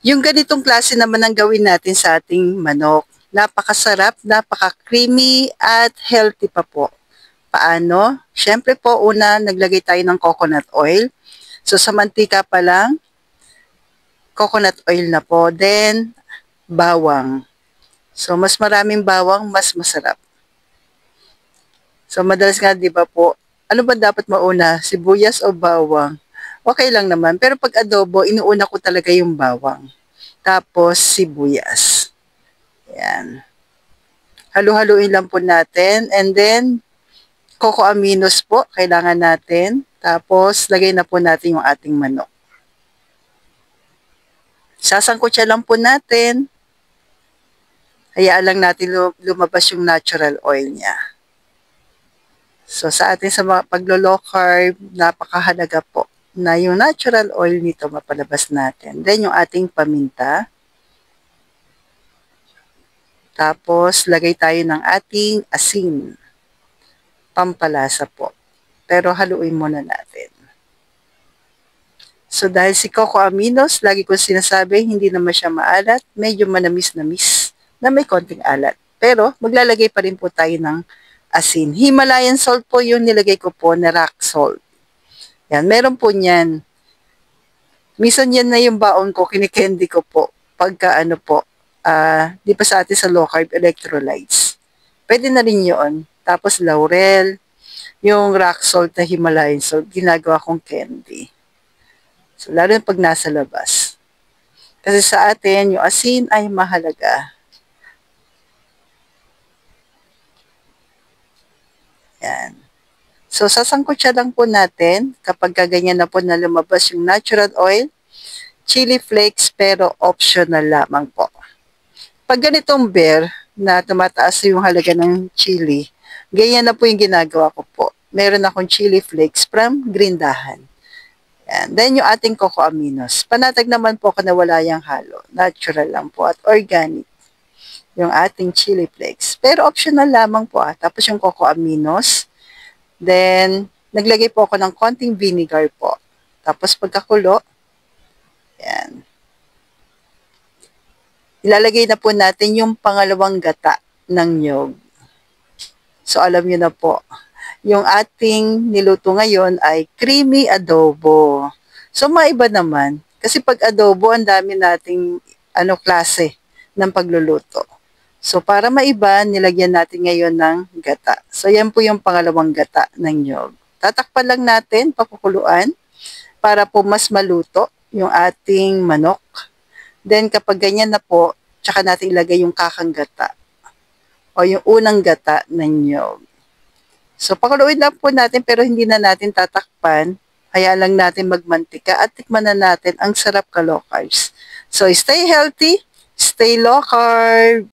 Yung ganitong klase naman ang gawin natin sa ating manok. Napakasarap, napaka-creamy at healthy pa po. Paano? Siyempre po, una, naglagay tayo ng coconut oil. So, sa mantika pa lang, coconut oil na po. Then, bawang. So, mas maraming bawang, mas masarap. So, madalas nga, di ba po, ano ba dapat mauna? Sibuyas o bawang? Okay lang naman. Pero pag adobo, inuuna ko talaga yung bawang. Tapos, sibuyas. Yan. Halu-haluin lang po natin. And then, coco aminos po, kailangan natin. Tapos, lagay na po natin yung ating manok. Sasangkutsa lang po natin. Hayaan lang natin lumabas yung natural oil niya. So, sa atin sa mga paglo-low carb, napakahalaga po na yung natural oil nito mapalabas natin. Then, yung ating paminta. Tapos, lagay tayo ng ating asin. Pampalasa po. Pero, haluin muna natin. So, dahil si Coco Aminos, lagi ko sinasabi, hindi naman siya maalat. Medyo manamis-namis na may konting alat. Pero, maglalagay pa rin po tayo ng asin. Himalayan salt po yung nilagay ko po na rock salt. Yan, meron po niyan. Minsan yan na yung baon ko, kinikandy ko po. Pagka ano po, di pa sa atin sa low carb electrolytes. Pwede na rin yun. Tapos laurel, yung rock salt na Himalayan salt, ginagawa kong candy. So, lalo pag nasa labas. Kasi sa atin, yung asin ay mahalaga. Yan. So, sasangkutsa lang po natin kapag ganyan na po na lumabas yung natural oil, chili flakes, pero optional lamang po. Pag ganitong bear na tumataas yung halaga ng chili, ganyan na po yung ginagawa ko po. Meron akong chili flakes from Grindahan. Yan. Then yung ating coco aminos. Panatag naman po ka na wala yung halo. Natural lang po at organic. Yung ating chili flakes. Pero optional lamang po. Tapos yung coco aminos. Then, naglagay po ako ng konting vinegar po. Tapos pagkakulo, yan. Ilalagay na po natin yung pangalawang gata ng nyog. So, alam niyo na po. Yung ating niluto ngayon ay creamy adobo. So, maiba naman. Kasi pag adobo, ang dami nating klase ng pagluluto. So, para maiba, nilagyan natin ngayon ng gata. So, yan po yung pangalawang gata ng nyog. Tatakpan lang natin, pakukuluan, para po mas maluto yung ating manok. Then, kapag ganyan na po, tsaka natin ilagay yung kakang gata o yung unang gata ng nyog. So, pakuluin lang po natin pero hindi na natin tatakpan. Hayaan lang natin magmantika at tikman na natin ang sarap ka low carbs. So, stay healthy, stay low carb.